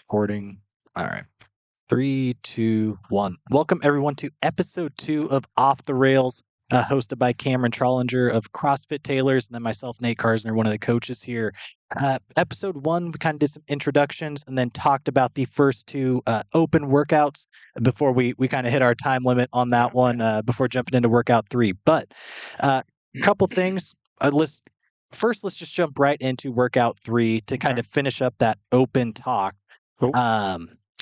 Recording. All right. 3, 2, 1. Welcome everyone to episode 2 of Off the Rails, hosted by Cameron Trollinger of CrossFit Tailors, and then myself, Nate Karsner, one of the coaches here. Episode 1, we kind of did some introductions and then talked about the first two open workouts before we kind of hit our time limit on that one before jumping into workout 3. But a couple things. Let's just jump right into workout 3 to kind of finish up that open talk. Cool.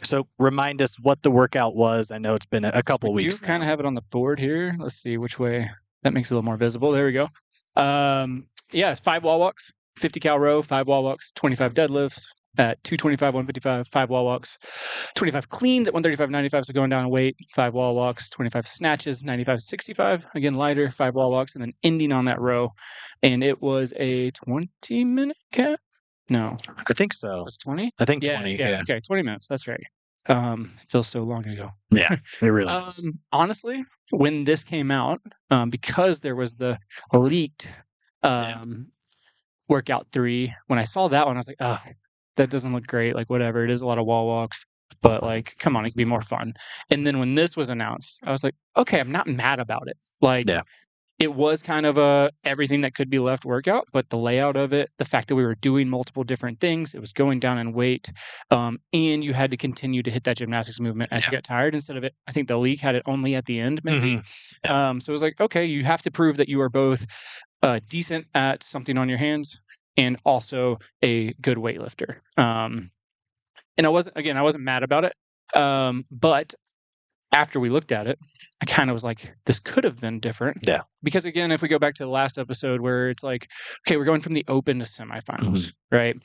So remind us what the workout was. I know it's been a couple We weeks. do kind of have it on the board here. Let's see which way that makes it a little more visible. There we go. It's 5 wall walks, 50 cal row, 5 wall walks, 25 deadlifts at 225, 155, 5 wall walks, 25 cleans at 135, 95. So going down in weight, 5 wall walks, 25 snatches, 95, 65. Again, lighter, 5 wall walks, and then ending on that row. And it was a 20-minute cap. No, I think so. Was it 20? I think 20. Yeah. Okay, 20 minutes. That's right. Feels so long ago. Yeah, it really is. Honestly, when this came out, because there was the leaked workout 3, when I saw that one, I was like, oh, that doesn't look great. Like, whatever. It is a lot of wall walks, but like, come on, it can be more fun. And then when this was announced, I was like, okay, I'm not mad about it. Like, it was kind of everything that could be left workout, but the layout of it, the fact that we were doing multiple different things, it was going down in weight, and you had to continue to hit that gymnastics movement as you got tired instead of it. I think the leak had it only at the end, maybe. So it was like, okay, you have to prove that you are both decent at something on your hands and also a good weightlifter. And I wasn't mad about it, but after we looked at it, I kind of was like, this could have been different. Yeah. Because again, if we go back to the last episode where it's like, okay, we're going from the open to semifinals, right?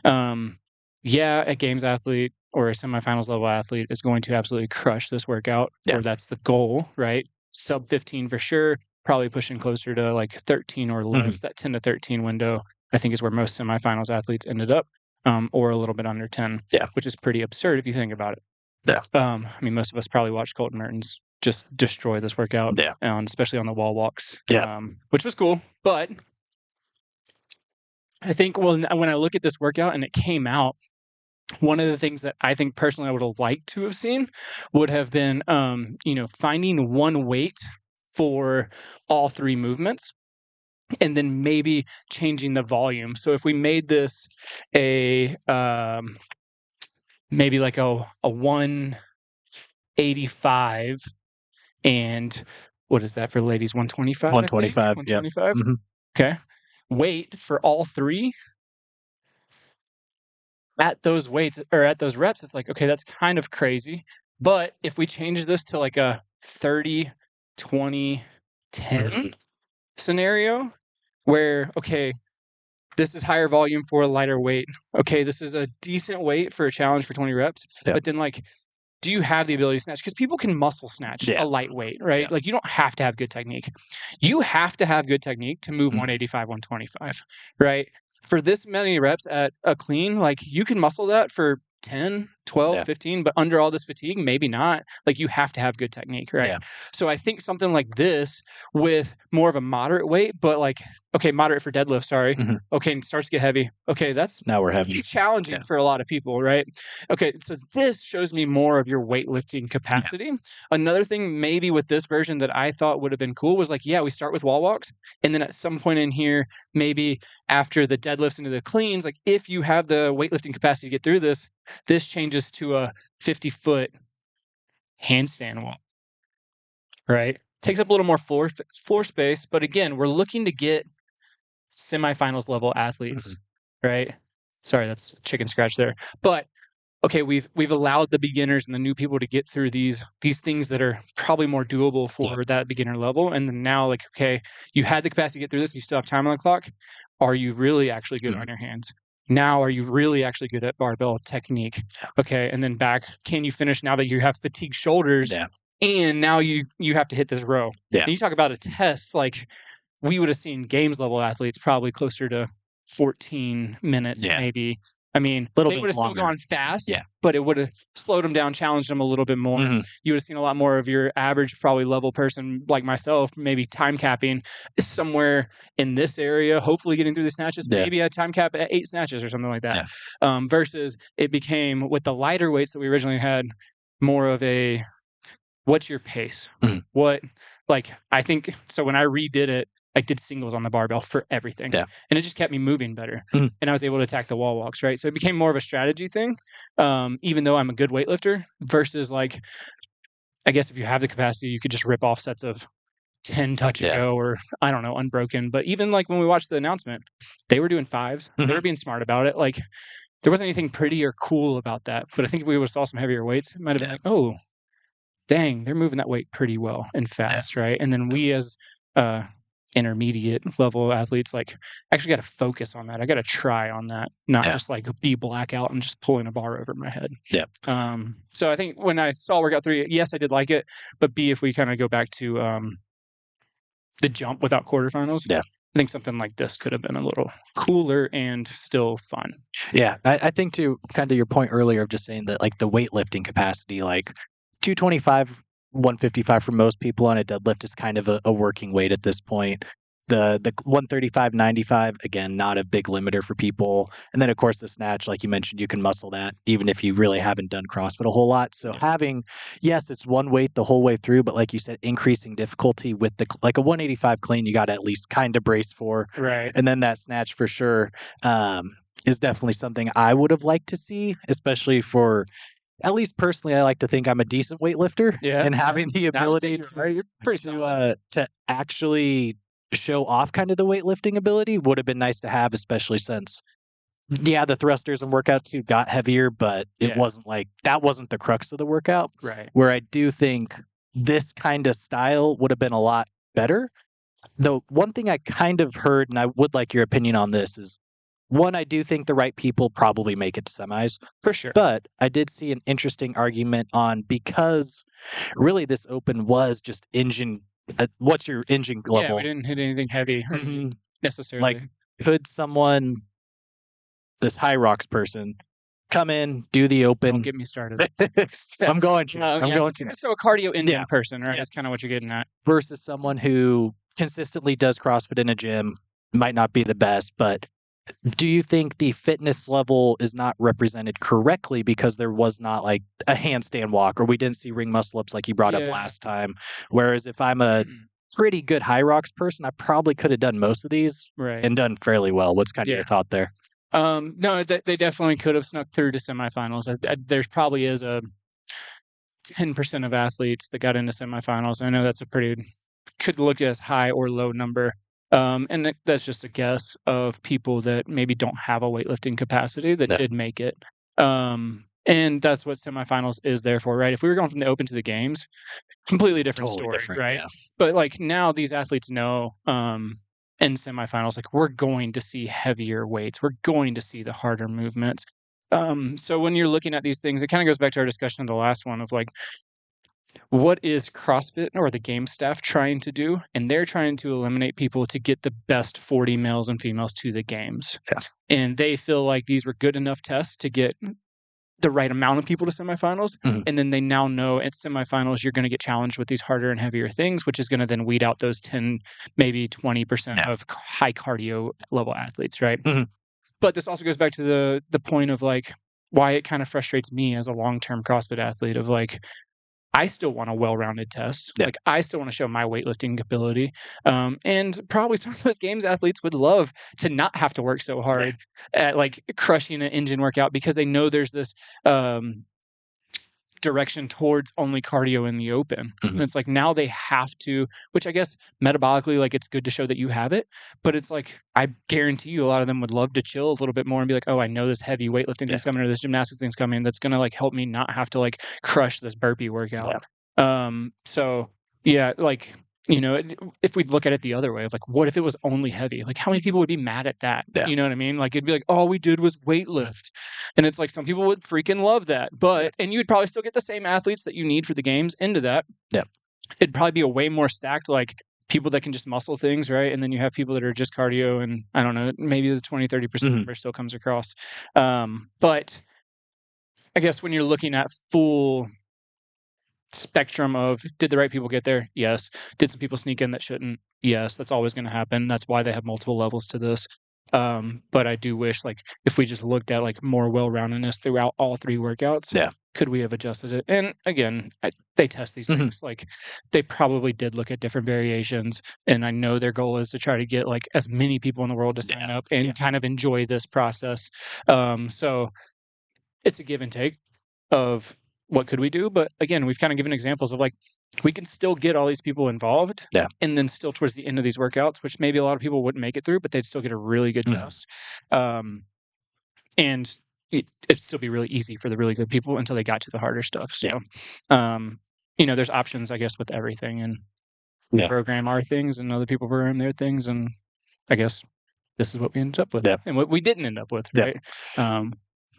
A games athlete or a semifinals level athlete is going to absolutely crush this workout, or that's the goal, right? Sub 15 for sure, probably pushing closer to like 13 or less. That 10 to 13 window, I think, is where most semifinals athletes ended up, or a little bit under 10, which is pretty absurd if you think about it. Yeah. I mean, most of us probably watched Colton Mertens just destroy this workout, especially on the wall walks, which was cool. But I think when I look at this workout and it came out, one of the things that I think personally I would have liked to have seen would have been, finding one weight for all 3 movements, and then maybe changing the volume. So if we made this maybe like a 185, and what is that for ladies? 125? 125. 125. Okay. Weight for all 3 at those weights or at those reps. It's like, okay, that's kind of crazy. But if we change this to like a 30, 20, 10 scenario where, okay, this is higher volume for a lighter weight. Okay, this is a decent weight for a challenge for 20 reps. But then, like, do you have the ability to snatch? Because people can muscle snatch a lightweight, right? Like, you don't have to have good technique. You have to have good technique to move 185, 125, right? For this many reps at a clean, like, you can muscle that for 10, 12, 15, but under all this fatigue, maybe not. Like, you have to have good technique, right? Yeah. So I think something like this with more of a moderate weight, but like, okay, moderate for deadlift, sorry. Okay, and starts to get heavy. Okay, that's now we're heavy. Challenging for a lot of people, right? Okay, so this shows me more of your weightlifting capacity. Another thing maybe with this version that I thought would have been cool was like, we start with wall walks, and then at some point in here, maybe after the deadlifts into the cleans, like if you have the weightlifting capacity to get through this changes to a 50-foot handstand wall, right? Takes up a little more floor space, but again, we're looking to get semifinals level athletes, right? Sorry, that's chicken scratch there. But okay, we've allowed the beginners and the new people to get through these things that are probably more doable for that beginner level. And then now, like, okay, you had the capacity to get through this, and you still have time on the clock. Are you really actually good on your hands? Now, are you really actually good at barbell technique? Okay, and then back, can you finish now that you have fatigued shoulders? And now you have to hit this row. And you talk about a test, like we would have seen games level athletes probably closer to 14 minutes maybe I mean, Little they bit would have still longer. gone fast, Yeah. but it would have slowed them down, challenged them a little bit more. Mhm. You would have seen a lot more of your average, probably level person like myself, maybe time capping somewhere in this area, hopefully getting through the snatches, Yeah. maybe a time cap at 8 snatches or something like that. Yeah. Versus it became, with the lighter weights that we originally had, more of a, what's your pace? Mhm. What, like, I think, so when I redid it, I did singles on the barbell for everything. Yeah. And it just kept me moving better. Mhm. And I was able to attack the wall walks, right? So it became more of a strategy thing, even though I'm a good weightlifter, versus like, I guess if you have the capacity, you could just rip off sets of 10 touch and Yeah. go, or I don't know, unbroken. But even like when we watched the announcement, they were doing fives. They were Mhm. being smart about it. Like, there wasn't anything pretty or cool about that. But I think if we would have saw some heavier weights, it might have been Yeah. like, oh, dang, they're moving that weight pretty well and fast, right? And then we as intermediate level athletes, like, actually got to focus on that. I got to try on that, not Yeah. just like be blackout and just pulling a bar over my head. Yeah. So I think when I saw workout 3, yes, I did like it, but B, if we kind of go back to the jump without quarterfinals, Yeah. I think something like this could have been a little cooler and still fun. Yeah, I think to kind of your point earlier of just saying that like the weightlifting capacity, like 225, 155 for most people on a deadlift is kind of a working weight at this point. The 135, 95, again, not a big limiter for people. And then of course the snatch, like you mentioned, you can muscle that even if you really haven't done CrossFit a whole lot. So Yeah. having, yes, it's one weight the whole way through, but like you said, increasing difficulty with the like a 185 clean, you got to at least kind of brace for. Right. And then that snatch for sure. Is definitely something I would have liked to see, especially for, at least personally, I like to think I'm a decent weightlifter, Yeah. and having the ability You're pretty solid. to actually show off kind of the weightlifting ability would have been nice to have, especially since, yeah, the thrusters and workouts too got heavier, but it Yeah. wasn't like that wasn't the crux of the workout. Right. Where I do think this kind of style would have been a lot better. Though one thing I kind of heard, and I would like your opinion on this, is one, I do think the right people probably make it to semis, For sure. but I did see an interesting argument on, because really this open was just engine. What's your engine Yeah, level? we didn't hit anything heavy Mhm. necessarily. Like, could someone, this High Rocks person, come in, do the Don't open? get me started. I'm going to. I'm Yeah, going to. so a cardio engine Yeah. person, right? Yeah. That's kind of what you're getting at. Versus someone who consistently does CrossFit in a gym, might not be the best, but do you think the fitness level is not represented correctly because there was not like a handstand walk, or we didn't see ring muscle ups like you brought up Yeah. last time? Whereas if I'm a pretty good High Rocks person, I probably could have done most of these Right. and done fairly well. What's kind of Yeah. your thought there? No, they definitely could have snuck through to semifinals. There's probably is a 10% of athletes that got into semifinals. I know that's a pretty, could look as high or low number. And that's just a guess of people that maybe don't have a weightlifting capacity that Yeah. did make it. And that's what semifinals is there for, right? If we were going from the open to the games, completely different Totally story, different, right? yeah. But like now these athletes know in semifinals, like, we're going to see heavier weights, we're going to see the harder movements. So when you're looking at these things, it kind of goes back to our discussion of the last one of like, what is CrossFit or the game staff trying to do? And they're trying to eliminate people to get the best 40 males and females to the games. Yeah. And they feel like these were good enough tests to get the right amount of people to semifinals. Mhm. And then they now know at semifinals, you're going to get challenged with these harder and heavier things, which is going to then weed out those 10, maybe 20% Yeah. of high cardio level athletes, right? Mhm. But this also goes back to the point of like why it kind of frustrates me as a long-term CrossFit athlete of like, I still want a well-rounded test. Yeah. Like, I still want to show my weightlifting ability. And probably some of those games athletes would love to not have to work so hard at like crushing an engine workout because they know there's this direction towards only cardio in the open. Mhm. And it's like now they have to, which I guess metabolically, like, it's good to show that you have it, but it's like I guarantee you a lot of them would love to chill a little bit more and be like, oh, I know this heavy weightlifting thing's coming or this gymnastics thing's coming that's gonna like help me not have to like crush this burpee workout. So yeah, like, you know, if we'd look at it the other way of like, what if it was only heavy? Like, how many people would be mad at that? Yeah. You know what I mean? Like, it'd be like, all we did was weightlift. And it's like, some people would freaking love that. But, and you'd probably still get the same athletes that you need for the games into that. Yeah. It'd probably be a way more stacked, like, people that can just muscle things, right? And then you have people that are just cardio, and I don't know, maybe the 20-30% number still comes across. But I guess when you're looking at full spectrum of, did the right people get there? Yes. Did some people sneak in that shouldn't? Yes. That's always going to happen. That's why they have multiple levels to this. But I do wish, like, if we just looked at like more well-roundedness throughout all 3 workouts, could we have adjusted it? And again, they test these things. Like, they probably did look at different variations, and I know their goal is to try to get like as many people in the world to sign up and kind of enjoy this process. So it's a give and take of what could we do, but again, we've kind of given examples of like, we can still get all these people involved, and then still towards the end of these workouts, which maybe a lot of people wouldn't make it through, but they'd still get a really good test. And it'd still be really easy for the really good people until they got to the harder stuff. So, there's options, I guess, with everything, and we program our things and other people program their things. And I guess this is what we ended up with and what we didn't end up with. Right.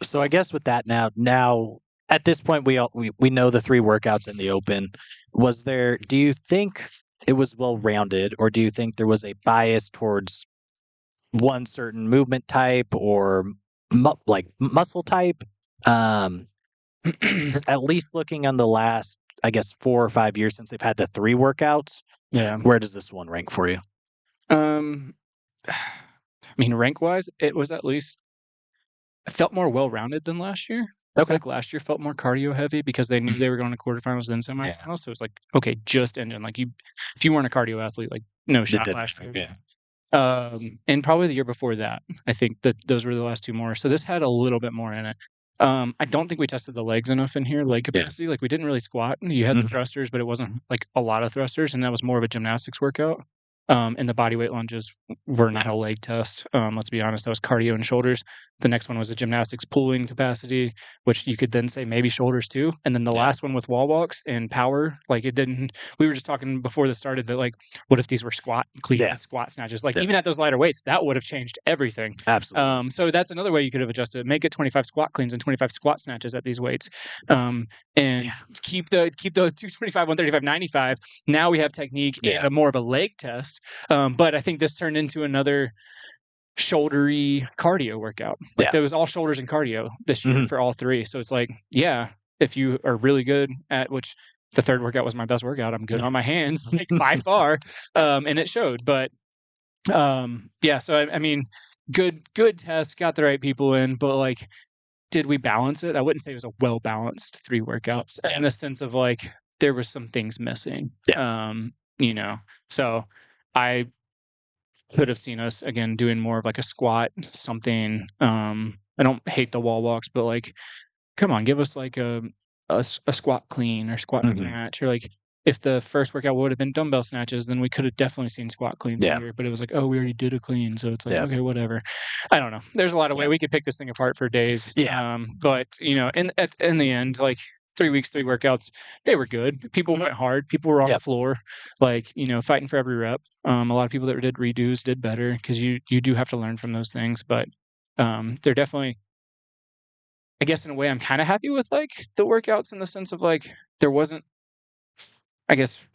So I guess with that now at this point, we know the 3 workouts in the open. Do you think it was well-rounded, or do you think there was a bias towards one certain movement type or muscle type? At least looking on the last, I guess, 4 or 5 years since they've had the 3 workouts, where does this one rank for you? I mean, rank-wise, it was at least, it felt more well-rounded than last year. I feel like last year felt more cardio heavy because they knew they were going to quarterfinals, then semifinals. So it's like, okay, just engine. Like, if you weren't a cardio athlete, like, no shot last year. And probably the year before that, I think that those were the last 2 more. So this had a little bit more in it. I don't think we tested the legs enough in here, leg capacity. Like, we didn't really squat. You had the thrusters, but it wasn't like a lot of thrusters, and that was more of a gymnastics workout. And the bodyweight lunges were not a leg test. Let's be honest, that was cardio and shoulders. The next one was a gymnastics pulling capacity, which you could then say maybe shoulders too. And then the last one with wall walks and power, like, it didn't. We were just talking before this started that, like, what if these were squat clean squat snatches? Like, even at those lighter weights, that would have changed everything. Absolutely. So that's another way you could have adjusted it. Make it 25 squat cleans and 25 squat snatches at these weights. And keep the 225, 135, 95. Now we have technique and more of a leg test. But I think this turned into another shouldery cardio workout. Like, there was all shoulders and cardio this year for all 3. So it's like, if you are really good at, which the 3rd workout was my best workout, I'm good on my hands, like, by far. And it showed. But so I mean, good test, got the right people in, but like, did we balance it? I wouldn't say it was a well-balanced 3 workouts in the sense of like, there was some things missing. So I could have seen us again doing more of like a squat something. I don't hate the wall walks, but like, come on, give us like a squat clean or squat snatch, or like, if the first workout would have been dumbbell snatches, then we could have definitely seen squat clean here. But it was like, oh, we already did a clean, so it's like, okay, whatever. I don't know. There's a lot of ways we could pick this thing apart for days. But in the end, like, 3 weeks, 3 workouts, they were good. People went hard. People were on the floor, like, fighting for every rep. A lot of people that did redos did better, because you do have to learn from those things. But they're definitely, I guess in a way, I'm kind of happy with like the workouts, in the sense of like, there wasn't, I guess,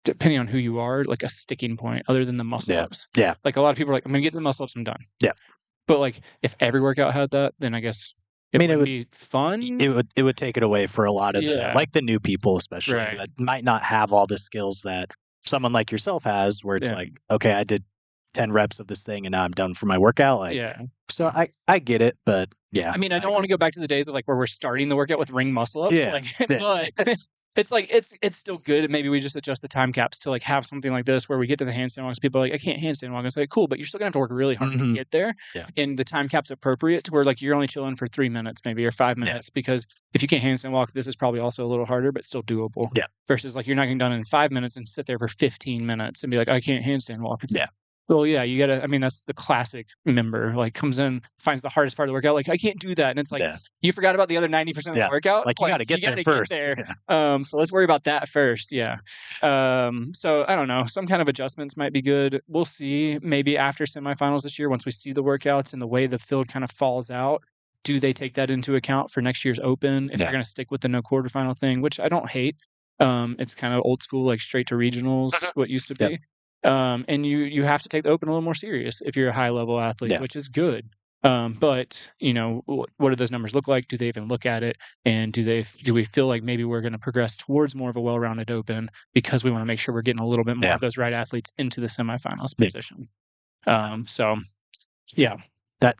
depending on who you are, like a sticking point other than the muscle ups. Like, a lot of people are like, I'm gonna get the muscle ups, I'm done. But like, if every workout had that, then I guess it would be fun. It would take it away for a lot of the new people, especially that might not have all the skills that someone like yourself has, where it's like, okay, I did 10 reps of this thing and now I'm done for my workout. Like, so I get it, but I mean, I don't want to go back to the days of like where we're starting the workout with ring muscle ups. But it's like, it's still good. Maybe we just adjust the time caps to like have something like this where we get to the handstand walks. People are like, I can't handstand walk. It's like, cool, but you're still gonna have to work really hard to get there. And the time cap's appropriate to where like you're only chilling for 3 minutes, maybe, or 5 minutes, because if you can't handstand walk, this is probably also a little harder, but still doable. Versus like, you're not getting done in 5 minutes and sit there for 15 minutes and be like, I can't handstand walk. It's well, you gotta, I mean, that's the classic member, like, comes in, finds the hardest part of the workout, like, I can't do that. And it's like, you forgot about the other 90% of the workout. Like, you gotta get there first. So let's worry about that first. So I don't know, some kind of adjustments might be good. We'll see. Maybe after semifinals this year, once we see the workouts and the way the field kind of falls out, do they take that into account for next year's open? If they're going to stick with the no quarterfinal thing, which I don't hate. It's kind of old school, like straight to regionals, what used to be. And you have to take the Open a little more serious if you're a high level athlete, which is good. But what do those numbers look like? Do they even look at it? And do we feel like maybe we're going to progress towards more of a well-rounded Open because we want to make sure we're getting a little bit more of those right athletes into the semifinals position? So yeah, that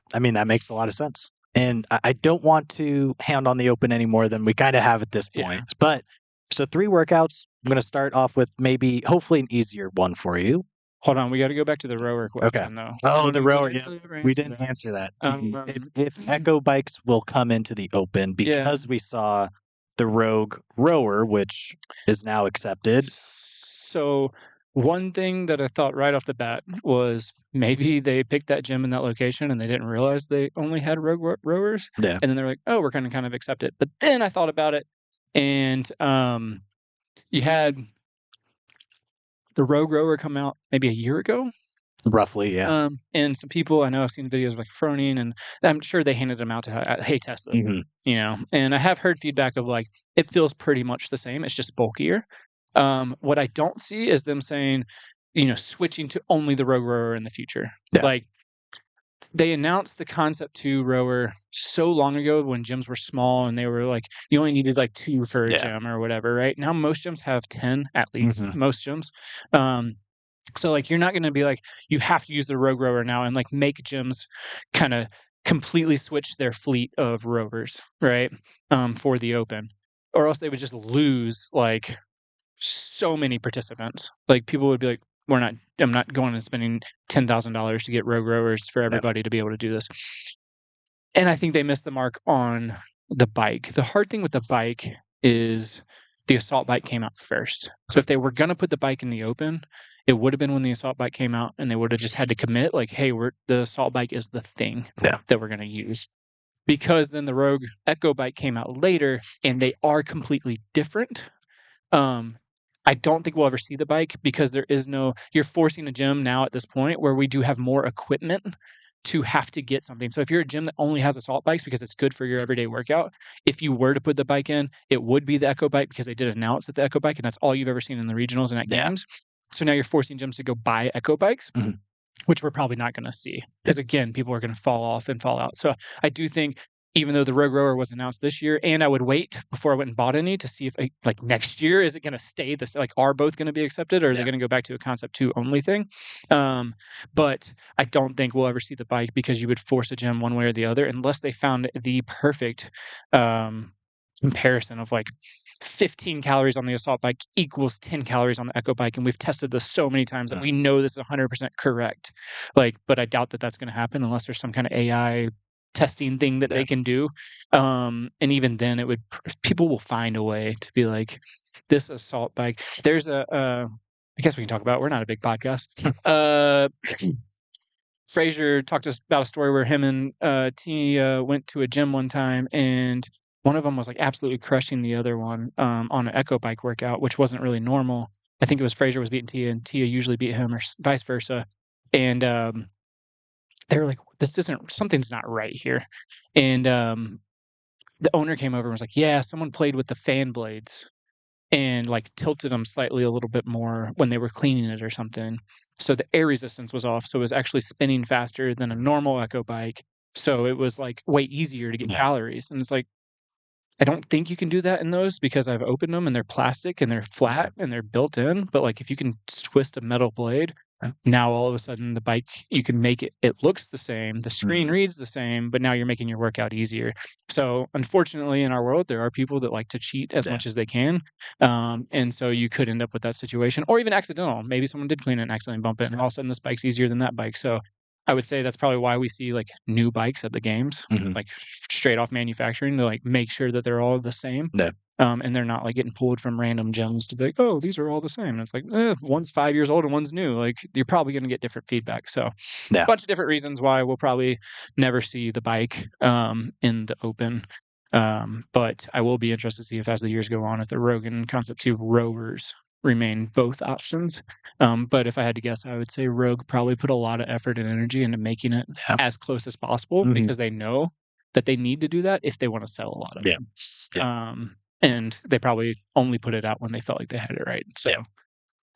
makes a lot of sense. And I don't want to hound on the Open any more than we kind of have at this point. But so 3 workouts. I'm going to start off with hopefully an easier one for you. Hold on, we got to go back to the rower question though. Oh, the rower. Yeah, we didn't answer that. If Echo bikes will come into the Open because we saw the Rogue rower, which is now accepted. So one thing that I thought right off the bat was maybe they picked that gym in that location and they didn't realize they only had Rogue rowers. Yeah. And then they're like, oh, we're going to kind of accept it. But then I thought about it, and you had the Rogue rower come out maybe a year ago. Roughly, yeah. And some people, I know I've seen videos of like Froning, and I'm sure they handed them out to, hey, test them, and I have heard feedback of like, it feels pretty much the same. It's just bulkier. What I don't see is them saying, switching to only the Rogue rower in the future. Yeah. Like, they announced the Concept 2 rower so long ago when gyms were small and they were like, you only needed like 2 for a gym or whatever, right? Now most gyms have 10 at least, most gyms. So like, you're not going to be like, you have to use the Rogue rower now and like make gyms kind of completely switch their fleet of rowers, right? For the Open, or else they would just lose like so many participants. Like, people would be like, I'm not going and spending $10,000 to get Rogue rowers for everybody to be able to do this. And I think they missed the mark on the bike. The hard thing with the bike is the Assault bike came out first. So if they were going to put the bike in the Open, it would have been when the Assault bike came out, and they would have just had to commit like, hey, the Assault bike is the thing that we're going to use. Because then the Rogue Echo bike came out later, and they are completely different. I don't think we'll ever see the bike because you're forcing a gym now at this point where we do have more equipment to have to get something. So if you're a gym that only has Assault bikes because it's good for your everyday workout, if you were to put the bike in, it would be the Echo bike because they did announce that the Echo bike, and that's all you've ever seen in the regionals and at games. So now you're forcing gyms to go buy Echo bikes, which we're probably not going to see because, again, people are going to fall off and fall out. So I do think, even though the Rogue rower was announced this year, and I would wait before I went and bought any to see if like next year, is it going to stay this, like, are both going to be accepted, or are they going to go back to a Concept 2 only thing? But I don't think we'll ever see the bike because you would force a gym one way or the other unless they found the perfect comparison of like 15 calories on the Assault bike equals 10 calories on the Echo bike. And we've tested this so many times that we know this is 100% correct. Like, but I doubt that that's going to happen unless there's some kind of AI testing thing that they can do. And even then people will find a way to be like, this Assault bike. There's I guess we can talk about, we're not a big podcast. Fraser talked to us about a story where him and T went to a gym one time, and one of them was like absolutely crushing the other one on an Echo bike workout, which wasn't really normal. I think it was Fraser was beating Tia, and Tia usually beat him, or vice versa. And they were like, something's not right here. And the owner came over and was like, yeah, someone played with the fan blades and like tilted them slightly a little bit more when they were cleaning it or something. So the air resistance was off. So it was actually spinning faster than a normal Echo bike. So it was like way easier to get calories. And it's like, I don't think you can do that in those because I've opened them and they're plastic and they're flat and they're built in. But like, if you can twist a metal blade, now all of a sudden the bike, you can make it looks the same, the screen reads the same, but now you're making your workout easier. So unfortunately in our world, there are people that like to cheat as much as they can. And so you could end up with that situation, or even accidental. Maybe someone did clean it and accidentally bump it, and all of a sudden this bike's easier than that bike. So I would say that's probably why we see like new bikes at the games, like straight off manufacturing, to like make sure that they're all the same. And they're not like getting pulled from random gyms to be like, oh, these are all the same. And it's like, one's 5 years old and one's new. Like, you're probably going to get different feedback. So a bunch of different reasons why we'll probably never see the bike in the Open. But I will be interested to see if, as the years go on, if the Rogue and Concept 2 rowers remain both options. But if I had to guess, I would say Rogue probably put a lot of effort and energy into making it as close as possible because they know that they need to do that if they want to sell a lot of them. And they probably only put it out when they felt like they had it right. So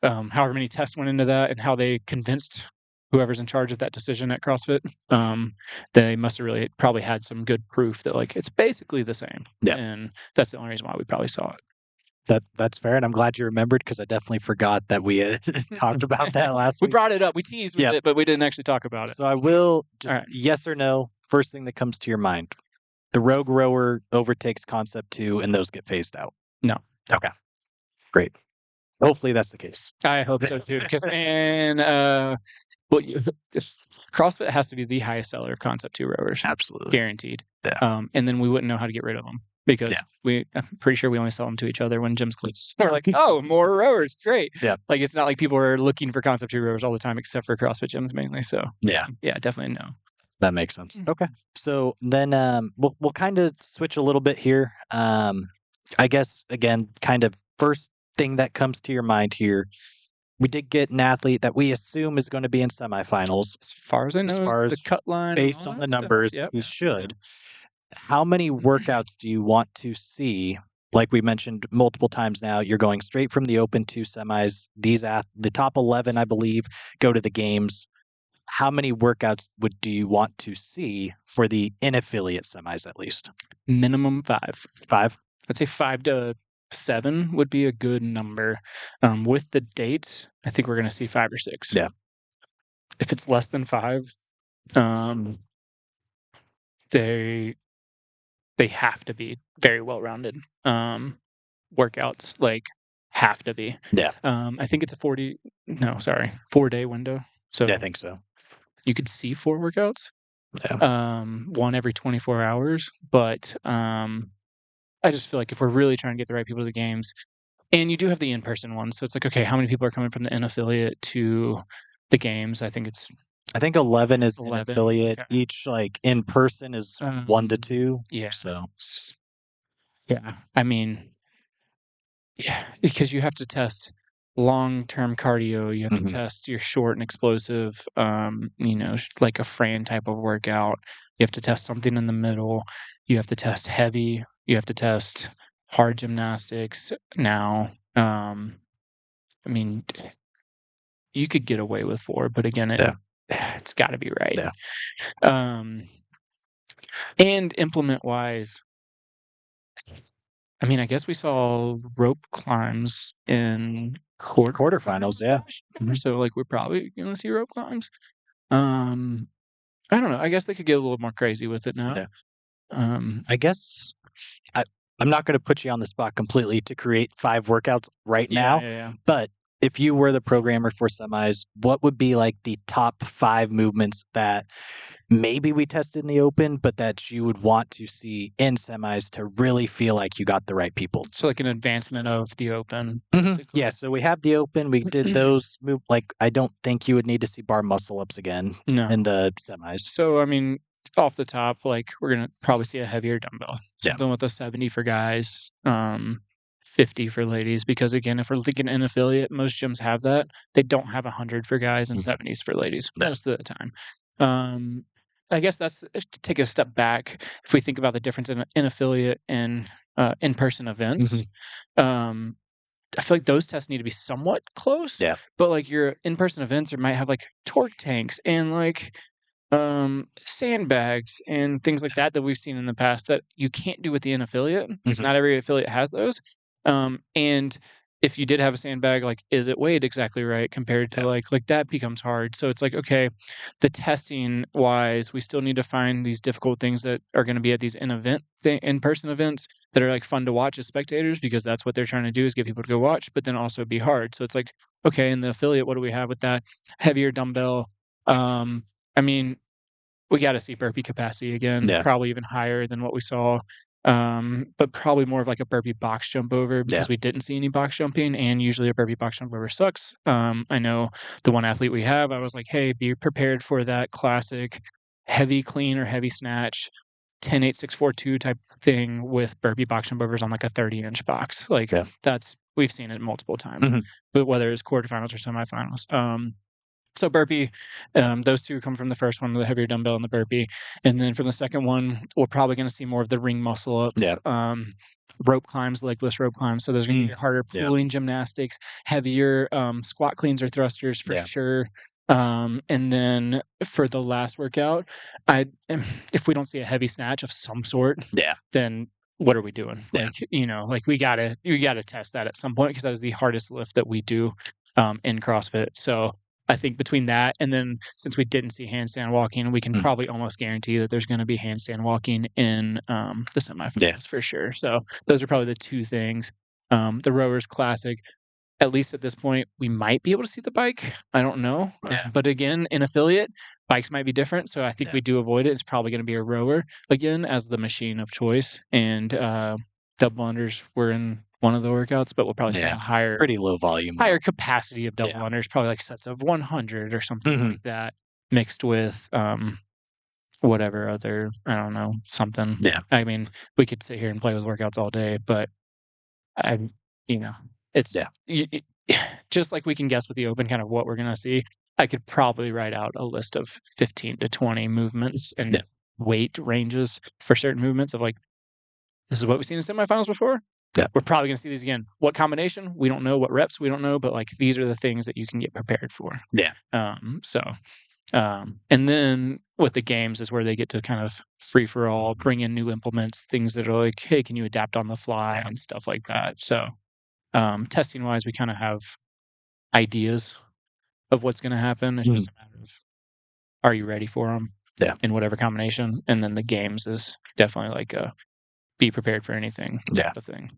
however many tests went into that and how they convinced whoever's in charge of that decision at CrossFit. They must have really probably had some good proof that like it's basically the same. Yeah. And that's the only reason why we probably saw it. That's fair, and I'm glad you remembered because I definitely forgot that we had talked about that last We week. brought it up. We teased with it, but we didn't actually talk about it. So I will just All right. yes or no. First thing that comes to your mind: the Rogue Rower overtakes Concept 2, and those get phased out. No. Okay. Great. Hopefully that's the case. I hope so too. Because man, well, CrossFit has to be the highest seller of Concept 2 rowers. Absolutely. Guaranteed. Yeah. And then we wouldn't know how to get rid of them because I'm pretty sure we only sell them to each other when gyms close. We're like, oh, more rowers. Great. Yeah. Like it's not like people are looking for Concept 2 rowers all the time, except for CrossFit gyms mainly. So yeah, definitely no. That makes sense. Okay. So then we'll kind of switch a little bit here. I guess again, kind of first thing that comes to your mind here. We did get an athlete that we assume is going to be in semifinals. As far as I know, the cut line, based on the numbers, we should. How many workouts do you want to see? Like we mentioned multiple times now, you're going straight from the Open to semis. The top 11, I believe, go to the games. How many workouts do you want to see for the in-affiliate semis at least? Minimum 5. 5? I'd say 5 to 7 would be a good number. With the dates, I think we're going to see 5 or 6. Yeah. If it's less than 5, they have to be very well-rounded. Workouts like have to be. Yeah. I think it's a 4-day window. So yeah, I think so. You could see 4 workouts. Yeah. One every 24 hours, but I just feel like if we're really trying to get the right people to the games, and you do have the in-person ones, so it's like, okay, how many people are coming from the in-affiliate to the games? I think 11 is 11. an affiliate. Okay. Each like in person is 1 to 2. Yeah. So yeah, I mean, yeah, because you have to test long-term cardio. You have to test your short and explosive, like a Fran type of workout. You have to test something in the middle. You have to test heavy. You have to test hard gymnastics. Now, I mean, you could get away with 4, but again, it's got to be right. Yeah. And implement-wise, I mean, I guess we saw rope climbs in quarterfinals. Yeah. So like we're probably going to see rope climbs. I don't know. I guess they could get a little more crazy with it now. Yeah. I guess I'm not going to put you on the spot completely to create 5 workouts right now. Yeah. But if you were the programmer for semis, what would be like the top 5 movements that maybe we tested in the Open, but that you would want to see in semis to really feel like you got the right people? So like an advancement of the Open. Yeah, so we have the Open. We did those move. Like, I don't think you would need to see bar muscle ups again in the semis. So, I mean, off the top, like we're going to probably see a heavier dumbbell. Something with a 70 for guys, 50 for ladies. Because again, if we're thinking in affiliate, most gyms have that. They don't have 100 for guys and 70s for ladies most of the time. I guess that's to take a step back. If we think about the difference in affiliate and in-person events, I feel like those tests need to be somewhat close. Yeah. But like your in-person events, might have like torque tanks and like sandbags and things like that we've seen in the past that you can't do with the in-affiliate. Not every affiliate has those. And if you did have a sandbag, like, is it weighed exactly right compared to like that becomes hard. So it's like, okay, the testing wise, we still need to find these difficult things that are going to be at these in-person events that are like fun to watch as spectators, because that's what they're trying to do is get people to go watch, but then also be hard. So it's like, okay, in the affiliate, what do we have with that? Heavier dumbbell. I mean, we got to see burpee capacity again, probably even higher than what we saw. But probably more of like a burpee box jump over, because we didn't see any box jumping, and usually a burpee box jump over sucks. I know the one athlete we have, I was like, hey, be prepared for that classic heavy clean or heavy snatch 10-8-6-4-2 type thing with burpee box jump overs on like a 30-inch box. Like we've seen it multiple times, but whether it's quarterfinals or semifinals. So burpee, those two come from the first one, the heavier dumbbell and the burpee. And then from the second one, we're probably going to see more of the ring muscle ups. rope climbs, legless rope climbs. So there's going to be harder pulling gymnastics, heavier squat cleans or thrusters for sure. And then for the last workout, if we don't see a heavy snatch of some sort, then what are we doing? Like, like we gotta test that at some point, because that is the hardest lift that we do in CrossFit. So I think between that, and then since we didn't see handstand walking, we can probably almost guarantee that there's going to be handstand walking in the semifinals for sure. So those are probably the two things. The rowers classic, at least at this point, we might be able to see the bike. I don't know. But again, in affiliate, bikes might be different. So I think we do avoid it. It's probably going to be a rower again as the machine of choice. And double unders were in one of the workouts, but we'll probably see a pretty low volume, higher capacity of double unders, probably like sets of 100 or something like that, mixed with whatever other, I don't know, something. I mean, we could sit here and play with workouts all day, but it's just like we can guess with the open kind of what we're going to see. I could probably write out a list of 15 to 20 movements and weight ranges for certain movements of like, this is what we've seen in semifinals before. We're probably going to see these again. What combination? We don't know. What reps? We don't know. But like, these are the things that you can get prepared for. And then with the games is where they get to kind of free for all, bring in new implements, things that are like, hey, can you adapt on the fly and stuff like that. So testing wise, we kind of have ideas of what's going to happen. It's just a matter of, are you ready for them? In whatever combination. And then the games is definitely like a be prepared for anything type of thing.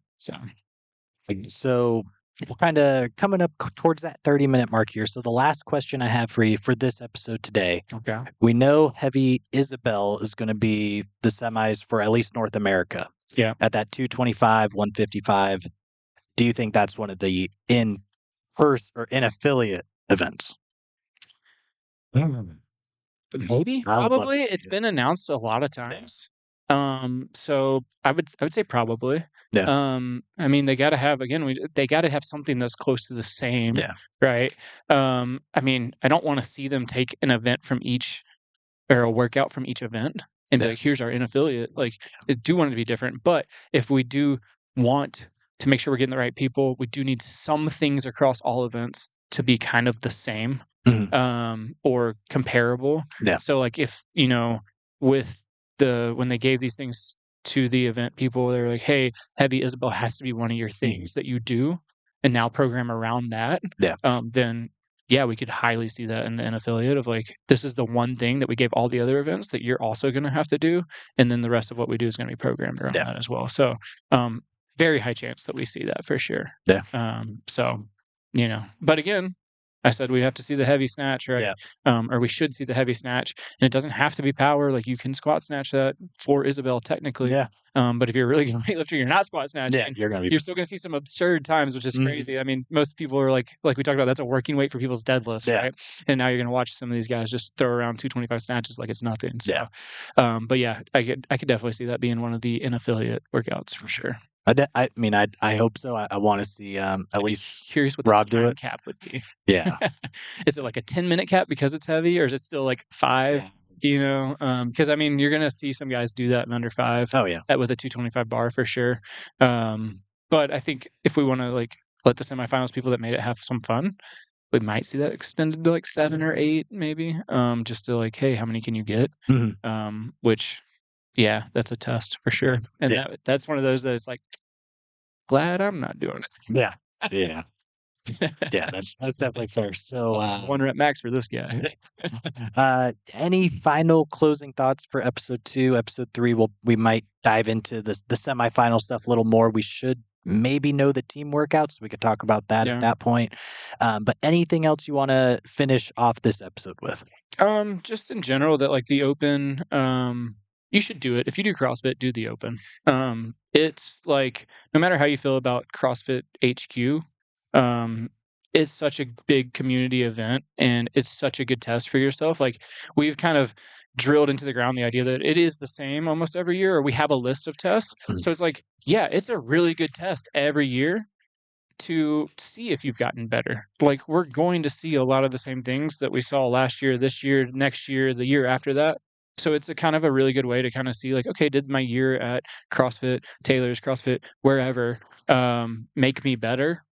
So we're kind of coming up towards that 30-minute mark here. So the last question I have for you for this episode today. We know Heavy Isabel is going to be the semis for at least North America. At that 225, 155. Do you think that's one of the in-person or in-affiliate events? Maybe, probably. It's been announced a lot of times. So I would say probably. I mean, they got to have, again, they got to have something that's close to the same, right? I mean, I don't want to see them take an event from each, or a workout from each event and be like, here's our in-affiliate. Like, I do want it to be different. But if we do want to make sure we're getting the right people, we do need some things across all events to be kind of the same or comparable. So like if, with when they gave these things to the event people, they're like, hey, Heavy Isabel has to be one of your things that you do, and now program around that. Then we could highly see that in the affiliate of like, this is the one thing that we gave all the other events that you're also going to have to do. And then the rest of what we do is going to be programmed around that as well. So very high chance that we see that for sure. So, but again, I said we have to see the heavy snatch, right? Or we should see the heavy snatch. And it doesn't have to be power. Like, you can squat snatch that for Isabel technically. But if you're really going to weightlifter, you're not squat snatching. You're still going to see some absurd times, which is crazy. I mean, most people are like we talked about, that's a working weight for people's deadlifts, right? And now you're going to watch some of these guys just throw around 225 snatches like it's nothing. So, but I could definitely see that being one of the in-affiliate workouts for sure. I mean, I hope so. I want to see at least curious what Rob the do it. Cap would be. Is it like a 10-minute cap because it's heavy, or is it still like 5? Because I mean, you're gonna see some guys do that in under 5. With a 225 bar for sure. But I think if we want to like let the semifinals people that made it have some fun, we might see that extended to like 7 or 8 maybe. Just to like, hey, how many can you get? Which that's a test for sure. And that's one of those that it's like, glad I'm not doing it. That's definitely fair. So 1 rep max for this guy. Any final closing thoughts for episode 2? Episode 3, we might dive into the semifinal stuff a little more. We should maybe know the team workouts, so we could talk about that at that point. But anything else you want to finish off this episode with? Just in general, that like the open, you should do it. If you do CrossFit, do the open. It's like, no matter how you feel about CrossFit HQ, it's such a big community event, and it's such a good test for yourself. Like, we've kind of drilled into the ground the idea that it is the same almost every year, or we have a list of tests. So it's like, it's a really good test every year to see if you've gotten better. Like, we're going to see a lot of the same things that we saw last year, this year, next year, the year after that. So it's a kind of a really good way to kind of see like, okay, did my year at CrossFit, Taylor's, CrossFit, wherever, make me better?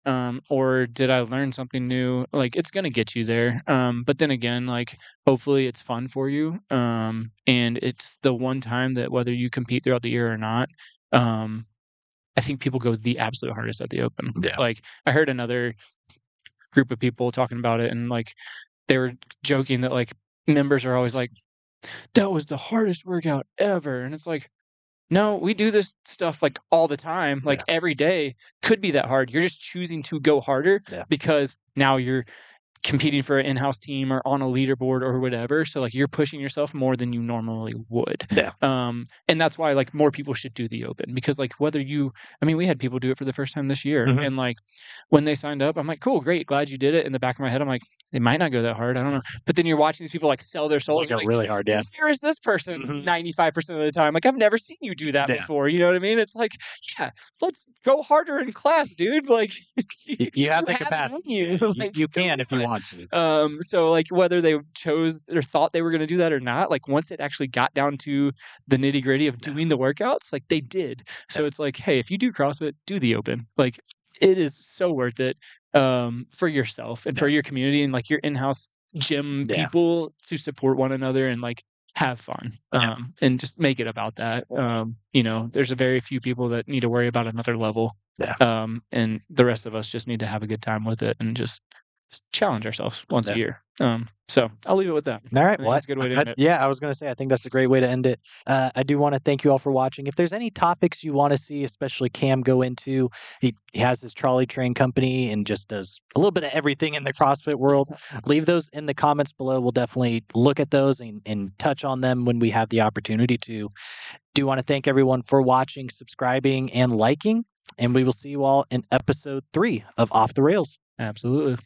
Or did I learn something new? Like it's gonna get you there. But then again, like hopefully it's fun for you. And it's the one time that whether you compete throughout the year or not, I think people go the absolute hardest at the open. Yeah. Like I heard another group of people talking about it and like they were joking that like members are always like, that was the hardest workout ever. And it's like, no, we do this stuff like all the time, like every day could be that hard. You're just choosing to go harder because now you're competing for an in-house team or on a leaderboard or whatever. So like you're pushing yourself more than you normally would. Yeah. And that's why like more people should do the open because like whether you, I mean, we had people do it for the first time this year and like when they signed up, I'm like, cool, great. Glad you did it. In the back of my head, I'm like, they might not go that hard. I don't know. But then you're watching these people like sell their souls. Go Like, really hard. Yeah. where is this person 95% of the time? Like I've never seen you do that before. You know what I mean? It's like, yeah, let's go harder in class, dude. Like you have the capacity. Like, you can if you want to. So like whether they chose or thought they were going to do that or not, like once it actually got down to the nitty gritty of doing the workouts, like they did. So it's like, hey, if you do CrossFit, do the open. Like it is so worth it for yourself and for your community and like your in-house gym people to support one another and like have fun and just make it about that. You know, there's a very few people that need to worry about another level. And the rest of us just need to have a good time with it and just challenge ourselves once a year. So I'll leave it with that. All right. Well, that's a good way to end it. Yeah, I was going to say, I think that's a great way to end it. I do want to thank you all for watching. If there's any topics you want to see, especially Cam go into, he has his trolley train company and just does a little bit of everything in the CrossFit world. Leave those in the comments below. We'll definitely look at those and touch on them when we have the opportunity to. Do want to thank everyone for watching, subscribing, and liking. And we will see you all in episode 3 of Off the Rails. Absolutely.